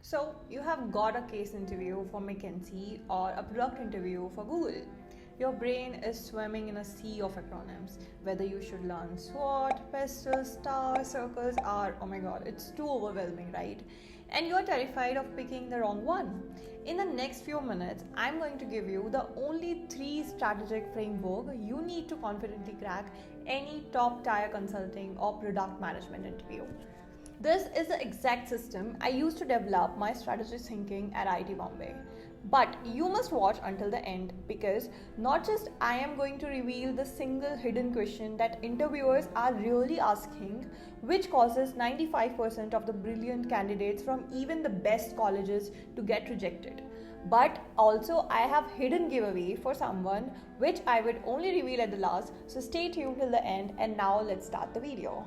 So you have got a case interview for McKinsey or a product interview for Google. Your brain is swimming in a sea of acronyms. Whether you should learn SWOT, PESTLE, STAR, circles, R, oh my god, it's too overwhelming, right? And you're terrified of picking the wrong one. In the next few minutes, I'm going to give you the only 3 strategic framework you need to confidently crack any top tier consulting or product management interview. This is the exact system I used to develop my strategy thinking at IIT Bombay. But you must watch until the end because not just I am going to reveal the single hidden question that interviewers are really asking, which causes 95% of the brilliant candidates from even the best colleges to get rejected. But also I have hidden giveaway for someone which I would only reveal at the last, so stay tuned till the end and now let's start the video.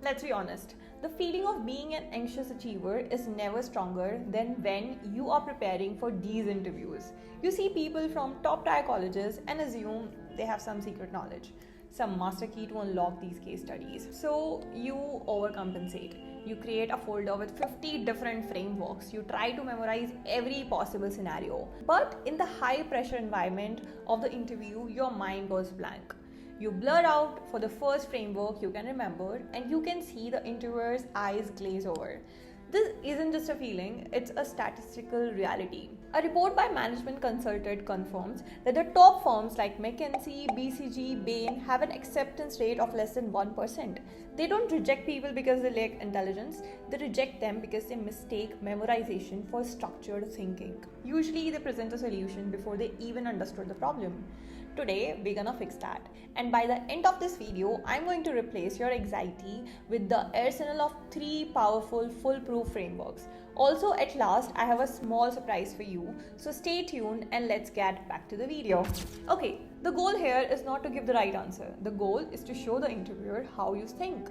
Let's be honest, the feeling of being an anxious achiever is never stronger than when you are preparing for these interviews. You see people from top tier colleges and assume they have some secret knowledge, some master key to unlock these case studies. So you overcompensate. You create a folder with 50 different frameworks. You try to memorize every possible scenario. But in the high pressure environment of the interview, your mind goes blank. You blur out for the first framework you can remember and you can see the interviewer's eyes glaze over. This isn't just a feeling, it's a statistical reality. A report by Management Consultant confirms that the top firms like McKinsey, BCG, Bain have an acceptance rate of less than 1%. They don't reject people because they lack intelligence, they reject them because they mistake memorization for structured thinking. Usually they present a solution before they even understood the problem. Today, we're gonna fix that. And by the end of this video, I'm going to replace your anxiety with the arsenal of 3 powerful, foolproof frameworks. Also, at last, I have a small surprise for you. So stay tuned and let's get back to the video. Okay, the goal here is not to give the right answer. The goal is to show the interviewer how you think.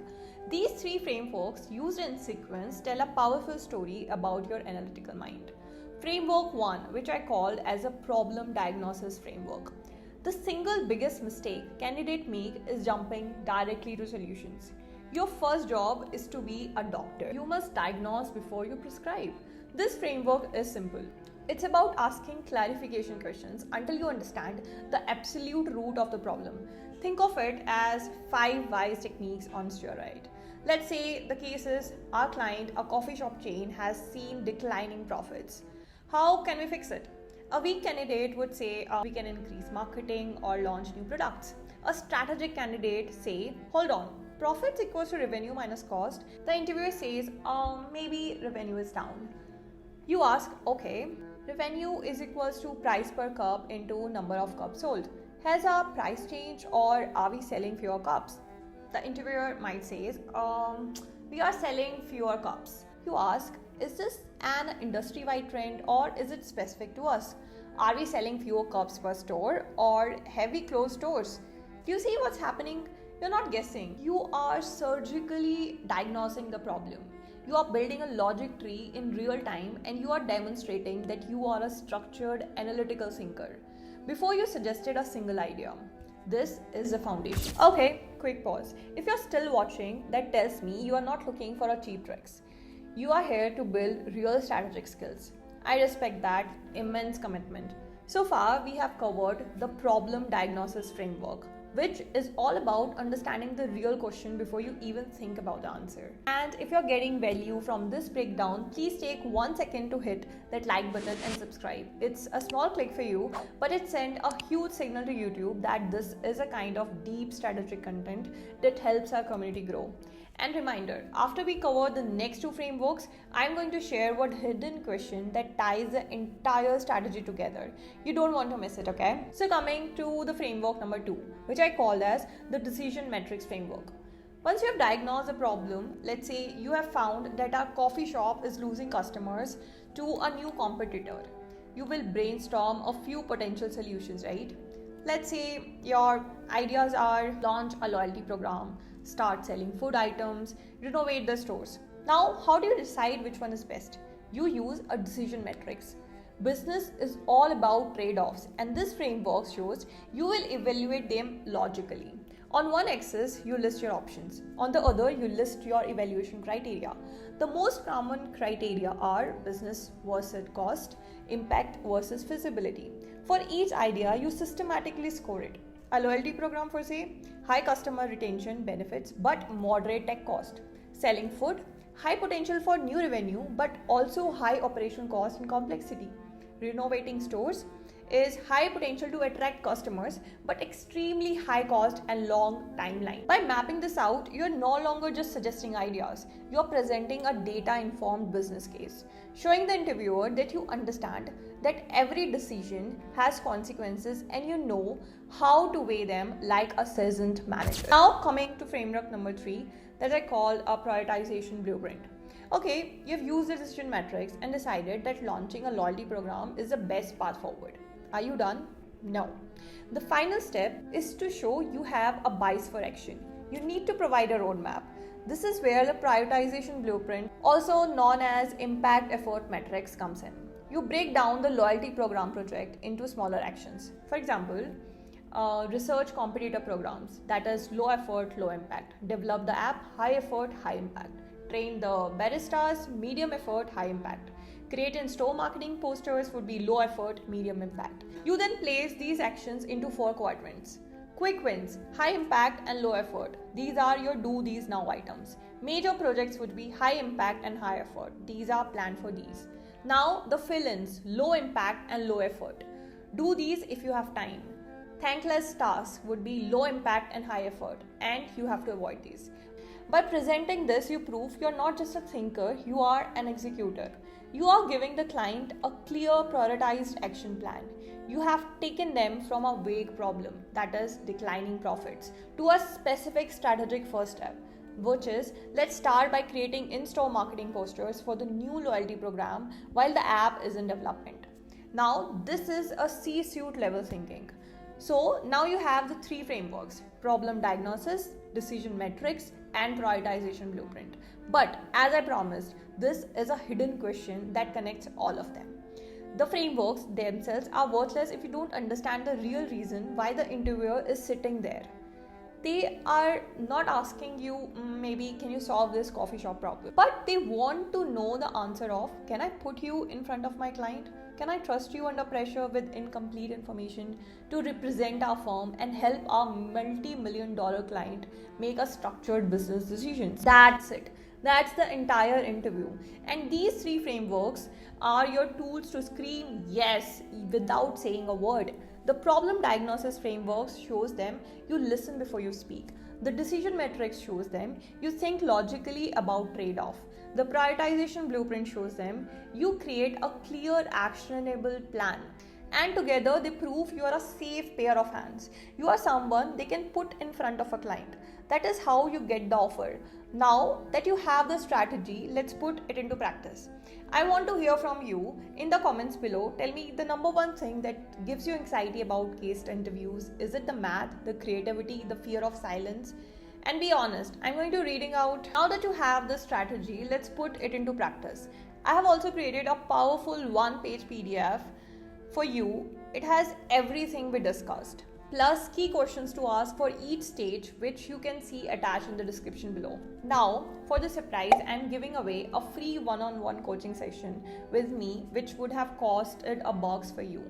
These 3 frameworks used in sequence tell a powerful story about your analytical mind. Framework 1, which I called as a problem diagnosis framework. The single biggest mistake candidates make is jumping directly to solutions. Your first job is to be a doctor. You must diagnose before you prescribe. This framework is simple. It's about asking clarification questions until you understand the absolute root of the problem. Think of it as 5 wise techniques on steroid. Let's say the case is our client, a coffee shop chain, has seen declining profits. How can we fix it? A weak candidate would say, we can increase marketing or launch new products. A strategic candidate say, hold on, profits equals to revenue minus cost. The interviewer says, maybe revenue is down. You ask, okay, revenue is equals to price per cup into number of cups sold. Has our price changed or are we selling fewer cups? The interviewer might say, we are selling fewer cups. You ask, is this an industry-wide trend or is it specific to us? Are we selling fewer cups per store or have we closed stores? Do you see what's happening? You're not guessing. You are surgically diagnosing the problem. You are building a logic tree in real time and you are demonstrating that you are a structured analytical thinker before you suggested a single idea. This is the foundation. Okay, quick pause. If you're still watching, that tells me you are not looking for a cheap tricks. You are here to build real strategic skills. I respect that immense commitment. So far, we have covered the problem diagnosis framework, which is all about understanding the real question before you even think about the answer. And if you're getting value from this breakdown, please take 1 second to hit that like button and subscribe. It's a small click for you, but it sends a huge signal to YouTube that this is a kind of deep strategic content that helps our community grow. And reminder, after we cover the next 2 frameworks, I'm going to share one hidden question that ties the entire strategy together. You don't want to miss it, okay? So coming to the framework number 2, which I call as the decision metrics framework. Once you have diagnosed a problem, let's say you have found that our coffee shop is losing customers to a new competitor. You will brainstorm a few potential solutions, right? Let's say your ideas are launch a loyalty program, start selling food items, renovate the stores. Now, how do you decide which one is best? You use a decision matrix. Business is all about trade-offs and this framework shows you will evaluate them logically. On one axis, you list your options. On the other, you list your evaluation criteria. The most common criteria are business versus cost, impact versus feasibility. For each idea, you systematically score it. A loyalty program for say, high customer retention benefits but moderate tech cost. Selling food, high potential for new revenue but also high operational cost and complexity. Renovating stores is high potential to attract customers but extremely high cost and long timeline. By mapping this out, you're no longer just suggesting ideas, you're presenting a data-informed business case, showing the interviewer that you understand that every decision has consequences and you know how to weigh them like a seasoned manager. Now coming to framework number 3 that I call a prioritization blueprint. Okay, you've used the decision metrics and decided that launching a loyalty program is the best path forward. Are you done? No. The final step is to show you have a bias for action. You need to provide a roadmap. This is where the prioritization blueprint, also known as impact effort metrics, comes in. You break down the loyalty program project into smaller actions. For example, research competitor programs, that is low effort, low impact. Develop the app, high effort, high impact. Train the baristas, medium effort, high impact. Create in-store marketing posters would be low effort, medium impact. You then place these actions into 4 quadrants. Quick wins, high impact and low effort. These are your do these now items. Major projects would be high impact and high effort. These are planned for these. Now the fill-ins, low impact and low effort. Do these if you have time. Thankless tasks would be low impact and high effort, and you have to avoid these. By presenting this, you prove you're not just a thinker, you are an executor. You are giving the client a clear, prioritized action plan. You have taken them from a vague problem, that is declining profits, to a specific strategic first step, which is let's start by creating in-store marketing posters for the new loyalty program while the app is in development. Now, this is a C-suite level thinking. So now you have the 3 frameworks: problem diagnosis, decision metrics, and prioritization blueprint. But as I promised, this is a hidden question that connects all of them. The frameworks themselves are worthless if you don't understand the real reason why the interviewer is sitting there. They are not asking you, maybe can you solve this coffee shop problem? But they want to know the answer of, can I put you in front of my client? Can I trust you under pressure with incomplete information to represent our firm and help our multi-million-dollar client make a structured business decisions? That's it. That's the entire interview. And these 3 frameworks are your tools to scream yes without saying a word. The problem diagnosis framework shows them you listen before you speak. The decision metrics shows them you think logically about trade-off. The prioritization blueprint shows them you create a clear, actionable plan. And together they prove you are a safe pair of hands. You are someone they can put in front of a client. That is how you get the offer. Now that you have the strategy, let's put it into practice. I want to hear from you in the comments below. Tell me the number one thing that gives you anxiety about case interviews. Is it the math, the creativity, the fear of silence? And be honest, I'm going to reading out. Now that you have the strategy, let's put it into practice. I have also created a powerful 1-page PDF for you. It has everything we discussed, plus key questions to ask for each stage, which you can see attached in the description below. Now, for the surprise, I'm giving away a free one-on-one coaching session with me, which would have costed $1 for you,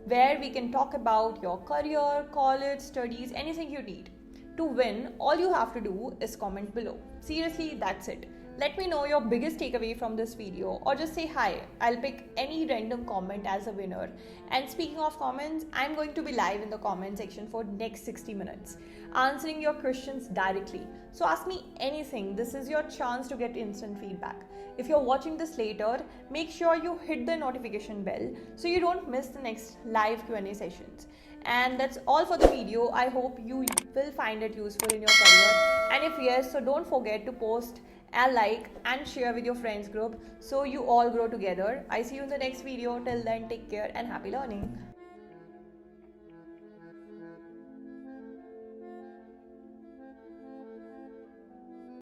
where we can talk about your career, college, studies, anything you need. To win, all you have to do is comment below. Seriously, that's it. Let me know your biggest takeaway from this video, or just say hi. I'll pick any random comment as a winner. And speaking of comments, I'm going to be live in the comment section for next 60 minutes, answering your questions directly. So ask me anything. This is your chance to get instant feedback. If you're watching this later, make sure you hit the notification bell so you don't miss the next live Q&A sessions. And that's all for the video. I hope you will find it useful in your career. And if yes, so don't forget to post and like and share with your friends group so you all grow together. I see you in the next video. Till then, take care and happy learning.